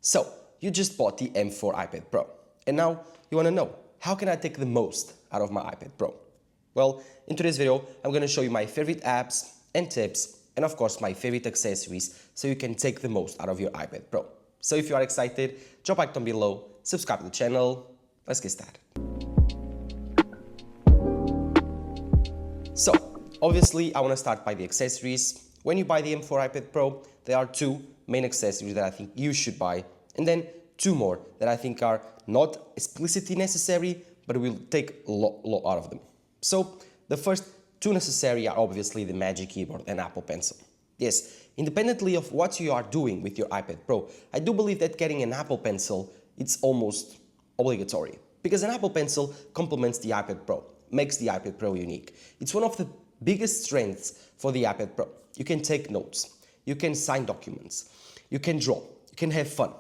So, you just bought the M4 iPad Pro, and now you want to know, how can I take the most out of my iPad Pro? Well, in today's video, I'm going to show you my favorite apps and tips, and of course my favorite accessories, so you can take the most out of your iPad Pro. So if you are excited, drop a like down below, subscribe to the channel, let's get started. So, obviously I want to start by the accessories. When you buy the M4 iPad Pro, there are two main accessories that I think you should buy, and then two more that I think are not explicitly necessary, but will take a lot out of them. So, the first two necessary are obviously the Magic Keyboard and Apple Pencil. Yes, independently of what you are doing with your iPad Pro, I do believe that getting an Apple Pencil, it's almost obligatory. Because an Apple Pencil complements the iPad Pro, makes the iPad Pro unique. It's one of the biggest strengths for the iPad Pro. You can take notes, you can sign documents, you can draw, you can have fun,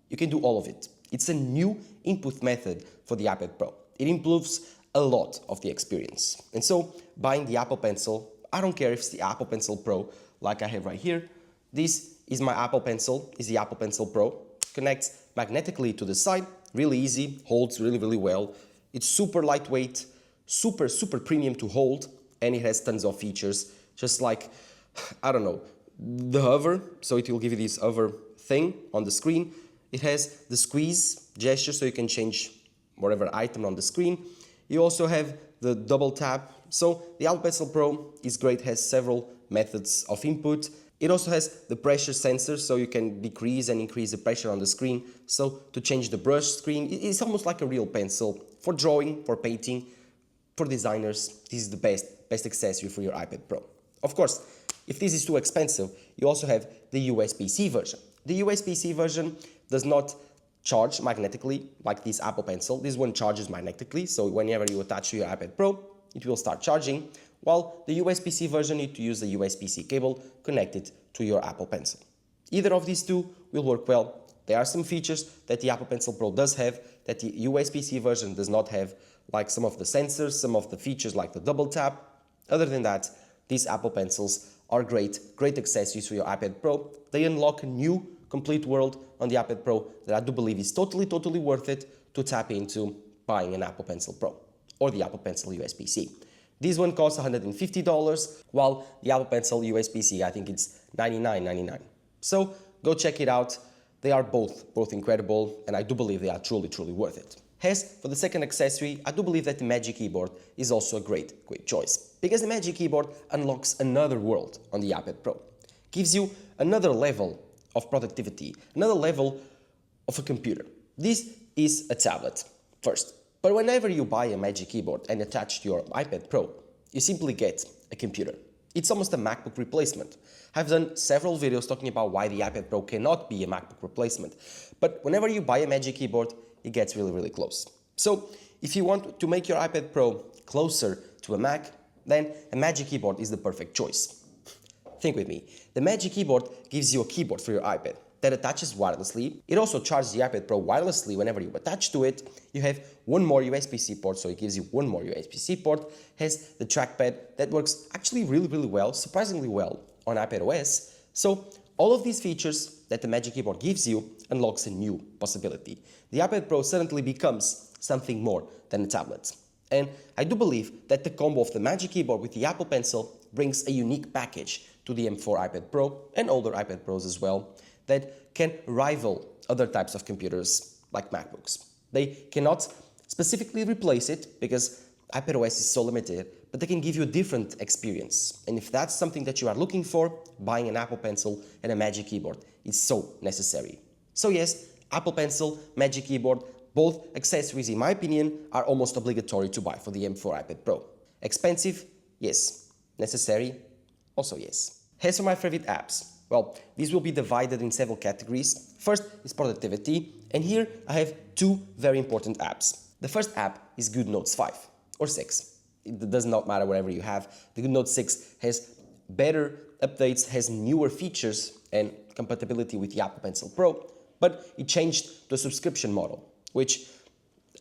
you can do all of it. It's a new input method for the iPad Pro. It improves a lot of the experience. And so, buying the Apple Pencil, I don't care if it's the Apple Pencil Pro, like I have right here. This is my Apple Pencil, is the Apple Pencil Pro. Connects magnetically to the side, really easy, holds really well. It's super lightweight, super premium to hold, and it has tons of features, just like, I don't know, the hover, so it will give you this hover thing on the screen. It has the squeeze gesture, so you can change whatever item on the screen. You also have the double tap. So the Apple Pencil Pro is great, has several methods of input. It also has the pressure sensor, so you can decrease and increase the pressure on the screen. So to change the brush screen, it's almost like a real pencil for drawing, for painting, for designers. This is the best accessory for your iPad Pro. Of course, if this is too expensive, you also have the USB-C version. The USB-C version does not charge magnetically like this Apple Pencil. This one charges magnetically, so whenever you attach to your iPad Pro, it will start charging, while the USB-C version, you need to use the USB-C cable connected to your Apple Pencil. Either of these two will work well. There are some features that the Apple Pencil Pro does have that the USB-C version does not have, like some of the sensors, some of the features like the double tap. Other than that, these Apple Pencils are great accessories for your iPad Pro. They unlock a new complete world on the iPad Pro that I do believe is totally worth it to tap into buying an Apple Pencil Pro or the Apple Pencil USB-C. This one costs $150, while the Apple Pencil USB-C, I think it's $99.99. So go check it out. They are both incredible, and I do believe they are truly worth it. As for the second accessory, I do believe that the Magic Keyboard is also a great choice, because the Magic Keyboard unlocks another world on the iPad Pro. Gives you another level of productivity, another level of a computer. This is a tablet first, but whenever you buy a Magic Keyboard and attach to your iPad Pro, you simply get a computer. It's almost a MacBook replacement. I've done several videos talking about why the iPad Pro cannot be a MacBook replacement, but whenever you buy a Magic Keyboard, it gets really close. So if you want to make your iPad Pro closer to a Mac, then a Magic Keyboard is the perfect choice. Think with me. The Magic Keyboard gives you a keyboard for your iPad that attaches wirelessly. It also charges the iPad Pro wirelessly whenever you attach to it. You have one more USB-C port, so it gives you one more USB-C port. Has the trackpad that works actually really well, surprisingly well on iPadOS. So all of these features that the Magic Keyboard gives you unlocks a new possibility. The iPad Pro suddenly becomes something more than a tablet. And I do believe that the combo of the Magic Keyboard with the Apple Pencil brings a unique package to the M4 iPad Pro and older iPad Pros as well that can rival other types of computers like MacBooks. They cannot specifically replace it because iPadOS is so limited, but they can give you a different experience. And if that's something that you are looking for, buying an Apple Pencil and a Magic Keyboard is so necessary. So yes, Apple Pencil, Magic Keyboard, both accessories in my opinion are almost obligatory to buy for the M4 iPad Pro. Expensive? Yes. Necessary? Also yes. As for my favorite apps, well, these will be divided in several categories. First is productivity, and here I have two very important apps. The first app is GoodNotes 5 or 6. It does not matter whatever you have. The GoodNotes 6 has better updates, has newer features and compatibility with the Apple Pencil Pro, but it changed to a subscription model, which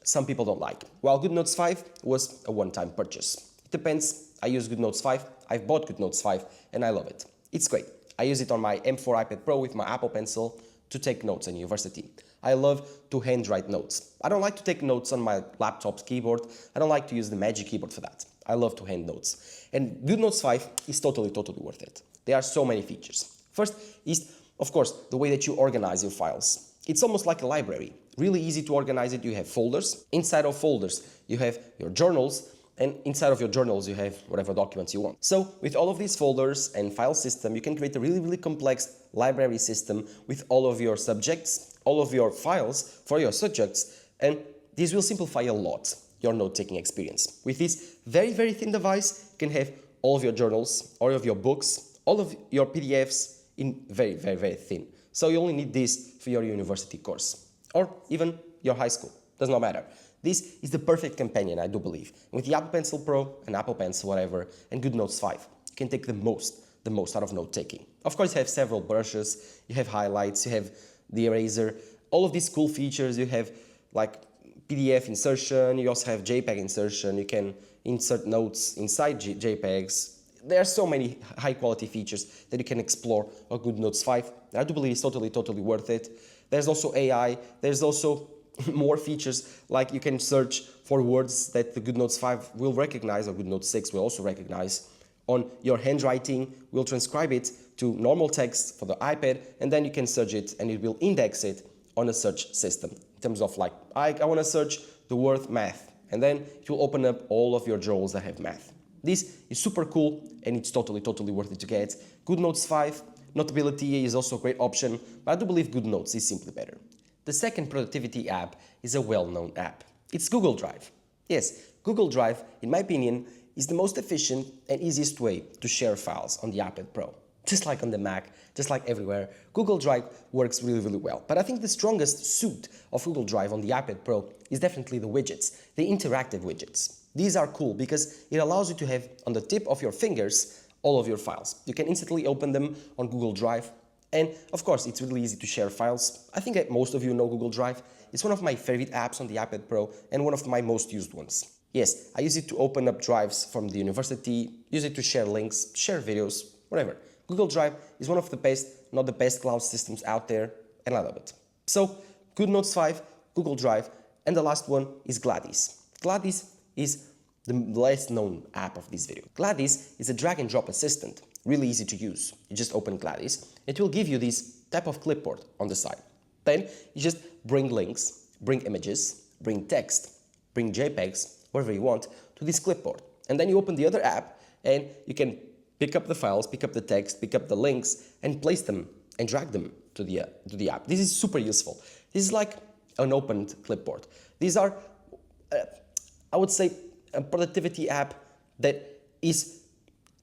some people don't like. While GoodNotes 5 was a one-time purchase. It depends. I use GoodNotes 5. I've bought GoodNotes 5 and I love it. It's great. I use it on my M4 iPad Pro with my Apple Pencil. to take notes in university. I love to handwrite notes. I don't like to take notes on my laptop's keyboard. I don't like to use the Magic Keyboard for that. I love to hand notes. And GoodNotes 5 is totally worth it. There are so many features. First is, of course, the way that you organize your files. It's almost like a library. Really easy to organize it. You have folders. Inside of folders, you have your journals. And inside of your journals, you have whatever documents you want. So with all of these folders and file system, you can create a really complex library system with all of your subjects, all of your files for your subjects, and this will simplify a lot your note-taking experience. With this very thin device, you can have all of your journals, all of your books, all of your PDFs in very thin. So you only need this for your university course, or even your high school, does not matter. This is the perfect companion, I do believe. With the Apple Pencil Pro, and Apple Pencil, whatever, and GoodNotes 5, you can take the most out of note-taking. Of course, you have several brushes, you have highlights, you have the eraser, all of these cool features. You have like PDF insertion, you also have JPEG insertion, you can insert notes inside JPEGs. There are so many high-quality features that you can explore on GoodNotes 5. I do believe it's totally worth it. There's also AI, there's also more features, like you can search for words that the GoodNotes 5 will recognize, or GoodNotes 6 will also recognize on your handwriting, will transcribe it to normal text for the iPad, and then you can search it and it will index it on a search system. In terms of like, I want to search the word math, and then it will open up all of your journals that have math. This is super cool and it's totally worth it to get. GoodNotes 5, Notability is also a great option, but I do believe GoodNotes is simply better. The second productivity app is a well-known app. It's Google Drive. Yes, Google Drive, in my opinion, is the most efficient and easiest way to share files on the iPad Pro. Just like on the Mac, just like everywhere, Google Drive works really well. But I think the strongest suit of Google Drive on the iPad Pro is definitely the widgets, the interactive widgets. These are cool because it allows you to have on the tip of your fingers all of your files. You can instantly open them on Google Drive. And of course, it's really easy to share files. I think that most of you know Google Drive. It's one of my favorite apps on the iPad Pro and one of my most used ones. Yes, I use it to open up drives from the university, use it to share links, share videos, whatever. Google Drive is one of the best, not the best cloud systems out there, and I love it. So, GoodNotes 5, Google Drive, and the last one is Gladys. Gladys is the less known app of this video. Gladys is a drag and drop assistant, really easy to use. You just open Gladys, it will give you this type of clipboard on the side. Then you just bring links, bring images, bring text, bring JPEGs, wherever you want, to this clipboard. And then you open the other app and you can pick up the files, pick up the text, pick up the links, and place them and drag them to the app. This is super useful. This is like an opened clipboard. These are, I would say, a productivity app that is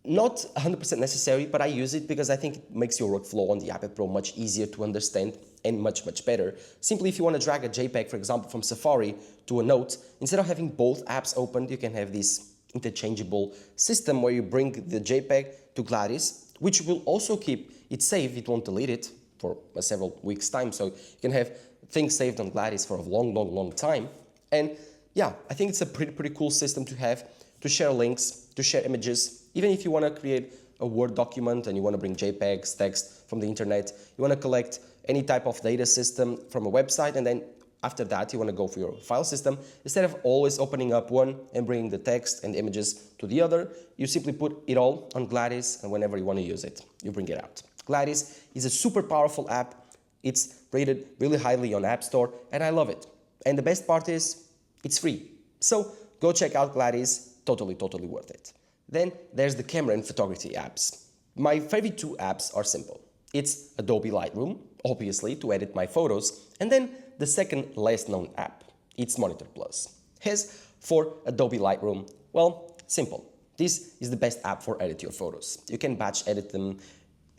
not 100% necessary, but I use it because I think it makes your workflow on the iPad Pro much easier to understand and much better. Simply, if you want to drag a JPEG, for example, from Safari to a note, instead of having both apps opened, you can have this interchangeable system where you bring the JPEG to Gladys, which will also keep it saved. It won't delete it for several weeks' time, so you can have things saved on Gladys for a long time. And yeah, I think it's a pretty cool system to have, to share links, to share images. Even if you want to create a Word document and you want to bring JPEGs, text from the internet, you want to collect any type of data system from a website, and then after that you want to go for your file system, instead of always opening up one and bringing the text and the images to the other, you simply put it all on Gladys, and whenever you want to use it, you bring it out. Gladys is a super powerful app. It's rated really highly on App Store, and I love it. And the best part is, it's free. So go check out Gladys, totally worth it. Then there's the camera and photography apps. My favorite two apps are simple. It's Adobe Lightroom, obviously, to edit my photos, and then the second less known app, it's Monitor Plus. As for Adobe Lightroom, well, simple. This is the best app for edit your photos. You can batch edit them.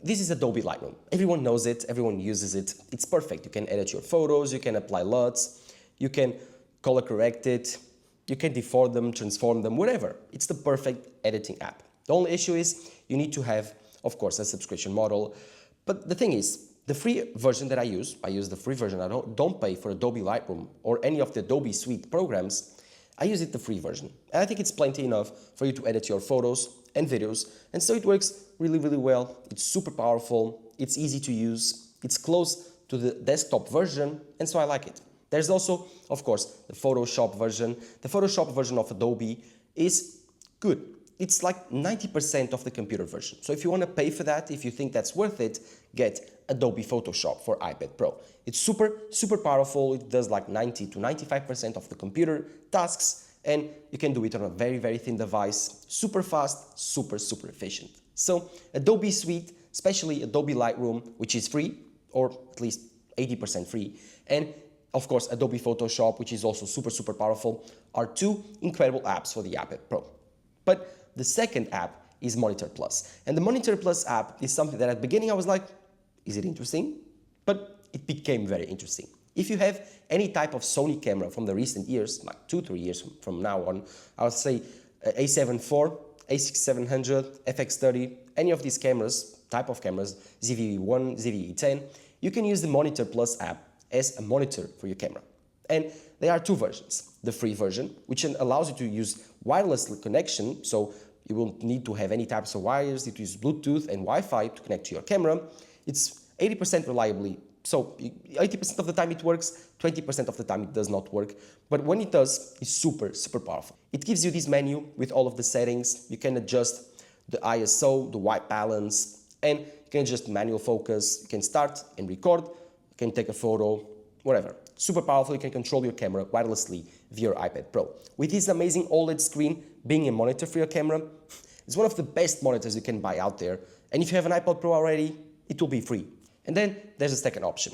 This is Adobe Lightroom. Everyone knows it, everyone uses it. It's perfect. You can edit your photos, you can apply LUTs, you can color correct it, you can deform them, transform them, whatever. It's the perfect editing app. The only issue is you need to have, of course, a subscription model. But the thing is, the free version that I use the free version. I don't pay for Adobe Lightroom or any of the Adobe Suite programs. I use it the free version. And I think it's plenty enough for you to edit your photos and videos. And so it works really well. It's super powerful. It's easy to use. It's close to the desktop version, and so I like it. There's also, of course, the Photoshop version. The Photoshop version of Adobe is good. It's like 90% of the computer version. So if you want to pay for that, if you think that's worth it, get Adobe Photoshop for iPad Pro. It's super powerful. It does like 90 to 95% of the computer tasks, and you can do it on a very thin device. Super fast, super efficient. So Adobe Suite, especially Adobe Lightroom, which is free, or at least 80% free, and of course Adobe Photoshop, which is also super powerful, are two incredible apps for the iPad Pro. But the second app is Monitor Plus. And the Monitor Plus app is something that at the beginning I was like, is it interesting? But it became very interesting. If you have any type of Sony camera from the recent years, like 2-3 years from now on, I would say A7 IV, A6700, FX30, any of these cameras, type of cameras, ZV-1, ZV-10, you can use the Monitor Plus app as a monitor for your camera. And there are two versions. The free version, which allows you to use wireless connection, so you won't need to have any types of wires, you need to use Bluetooth and Wi-Fi to connect to your camera. It's 80% reliably, so 80% of the time it works, 20% of the time it does not work. But when it does, it's super powerful. It gives you this menu with all of the settings. You can adjust the ISO, the white balance, and you can adjust manual focus. You can start and record, you can take a photo, whatever. Super powerful, you can control your camera wirelessly via your iPad Pro. With this amazing OLED screen being a monitor for your camera, it's one of the best monitors you can buy out there. And if you have an iPad Pro already, it will be free. And then there's a second option,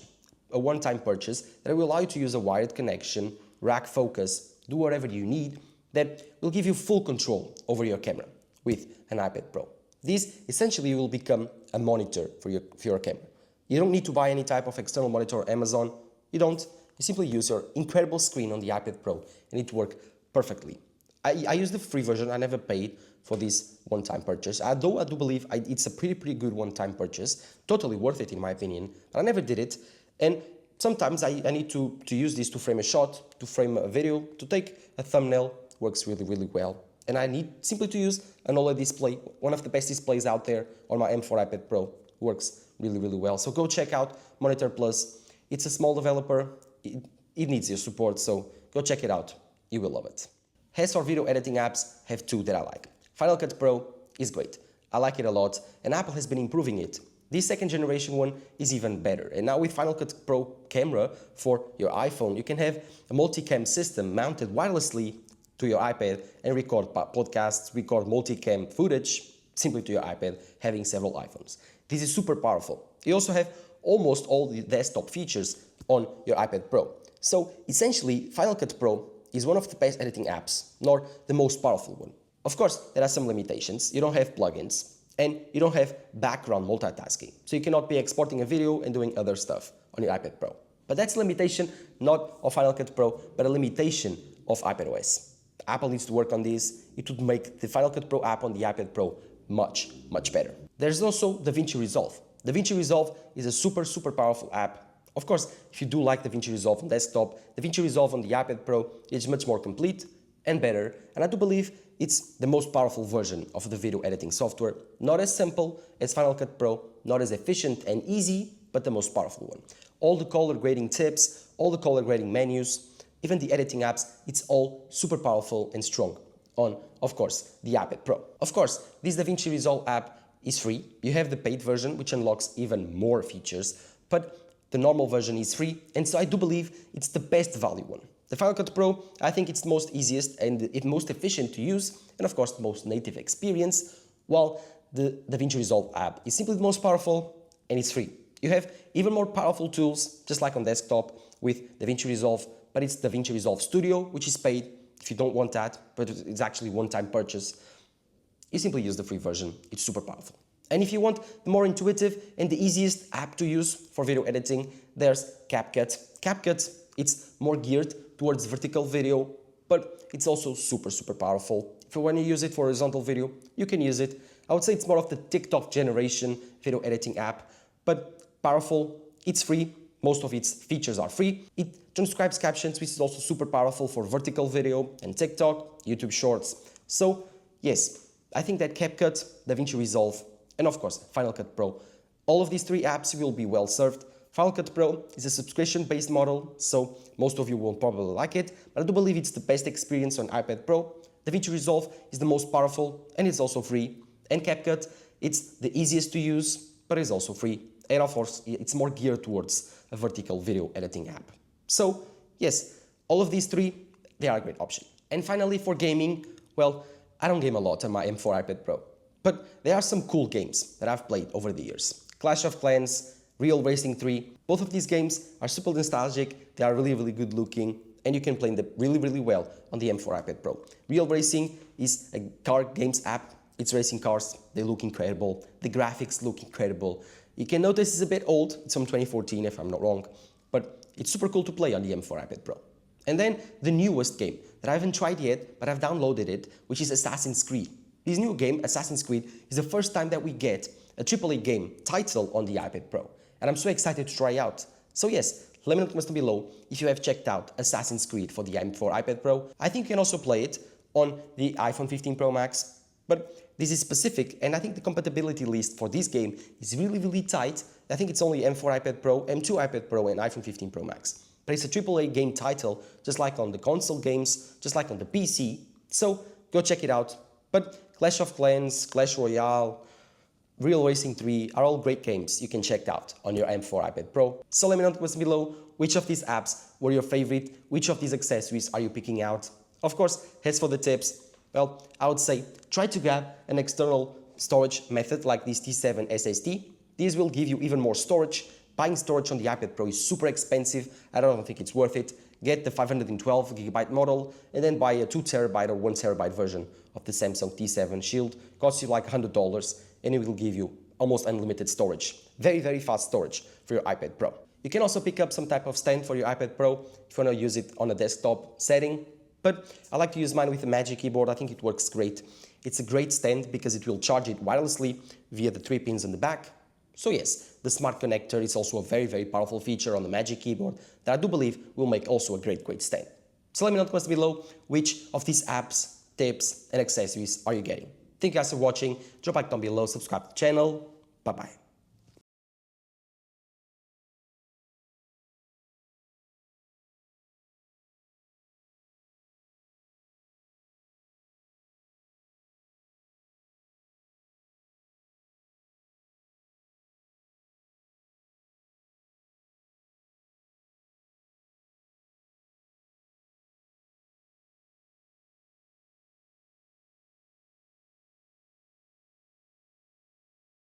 a one-time purchase that will allow you to use a wired connection, rack focus, do whatever you need, that will give you full control over your camera with an iPad Pro. This essentially will become a monitor for your camera. You don't need to buy any type of external monitor or Amazon. You don't. You simply use your incredible screen on the iPad Pro and it works perfectly. I use the free version. I never paid for this one-time purchase. Although I do believe it's a pretty good one-time purchase. Totally worth it in my opinion. But I never did it. And sometimes I need to use this to frame a shot, to frame a video, to take a thumbnail. Works really well. And I need simply to use an OLED display. One of the best displays out there on my M4 iPad Pro. Works really well. So go check out Monitor Plus. It's a small developer. It needs your support, so go check it out. You will love it. As for video editing apps, I have two that I like. Final Cut Pro is great. I like it a lot, and Apple has been improving it. This second generation one is even better. And now with Final Cut Pro camera for your iPhone, you can have a multicam system mounted wirelessly to your iPad and record podcasts, record multicam footage simply to your iPad, having several iPhones. This is super powerful. You also have almost all the desktop features on your iPad Pro. So essentially, Final Cut Pro is one of the best editing apps, nor the most powerful one. Of course, there are some limitations. You don't have plugins, and you don't have background multitasking. So you cannot be exporting a video and doing other stuff on your iPad Pro. But that's a limitation not of Final Cut Pro, but a limitation of iPadOS. Apple needs to work on this. It would make the Final Cut Pro app on the iPad Pro much better. There's also DaVinci Resolve. DaVinci Resolve is a super powerful app. Of course, if you do like DaVinci Resolve on desktop, DaVinci Resolve on the iPad Pro is much more complete and better, and I do believe it's the most powerful version of the video editing software. Not as simple as Final Cut Pro, not as efficient and easy, but the most powerful one. All the color grading tips, all the color grading menus, even the editing apps, it's all super powerful and strong on, of course, the iPad Pro. Of course, this DaVinci Resolve app is free. You have the paid version, which unlocks even more features, but the normal version is free, and so I do believe it's the best value one. The Final Cut Pro, I think it's the most easiest and the most efficient to use, and of course the most native experience, while the DaVinci Resolve app is simply the most powerful and it's free. You have even more powerful tools, just like on desktop with DaVinci Resolve, but it's DaVinci Resolve Studio, which is paid. If you don't want that, but it's actually one-time purchase, you simply use the free version. It's super powerful. And if you want the more intuitive and the easiest app to use for video editing, there's CapCut. CapCut, it's more geared towards vertical video, but it's also super powerful. If you want to use it for horizontal video, you can use it. I would say it's more of the TikTok generation video editing app, but powerful. It's free. Most of its features are free. It transcribes captions, which is also super powerful for vertical video and TikTok, YouTube Shorts. So yes, I think that CapCut, DaVinci Resolve, and of course, Final Cut Pro. All of these three apps will be well served Final Cut Pro is a subscription-based model, so most of you will probably like it, but I do believe it's the best experience on iPad Pro. DaVinci Resolve is the most powerful, and it's also free. And CapCut, it's the easiest to use, but it's also free. And of course, it's more geared towards a vertical video editing app. So yes, all of these three, they are a great option. And finally, for gaming, well, I don't game a lot on my M4 iPad Pro, but there are some cool games that I've played over the years. Clash of Clans, Real Racing 3, both of these games are super nostalgic, they are really good looking, and you can play them really well on the M4 iPad Pro. Real Racing is a car games app. It's racing cars, they look incredible, the graphics look incredible. You can notice it's a bit old, it's from 2014 if I'm not wrong, but it's super cool to play on the M4 iPad Pro. And then the newest game that I haven't tried yet, but I've downloaded it, which is Assassin's Creed. This new game, Assassin's Creed, is the first time that we get a AAA game title on the iPad Pro. And I'm so excited to try out. So yes, let me know in the comments below if you have checked out Assassin's Creed for the M4 iPad Pro. I think you can also play it on the iPhone 15 Pro Max, but this is specific, and I think the compatibility list for this game is really tight. I think it's only M4 iPad Pro, M2 iPad Pro, and iPhone 15 Pro Max. But it's a AAA game title, just like on the console games, just like on the PC. So go check it out. But Clash of Clans, Clash Royale, Real Racing 3 are all great games you can check out on your M4 iPad Pro. So let me know in the comments below which of these apps were your favorite, which of these accessories are you picking out. Of course, as for the tips, well, I would say try to grab an external storage method like this T7 SSD. This will give you even more storage. Buying storage on the iPad Pro is super expensive. I don't think it's worth it. Get the 512GB model and then buy a 2TB or 1TB version of the Samsung T7 Shield. Costs you like $100 and it will give you almost unlimited storage. Very fast storage for your iPad Pro. You can also pick up some type of stand for your iPad Pro if you want to use it on a desktop setting. But I like to use mine with a Magic Keyboard. I think it works great. It's a great stand because it will charge it wirelessly via the 3 pins on the back. So yes, the smart connector is also a very powerful feature on the Magic Keyboard that I do believe will make also a great stand. So let me know in the comments below which of these apps, tips and accessories are you getting. Thank you guys for watching. Drop a like down below, subscribe to the channel. Bye bye.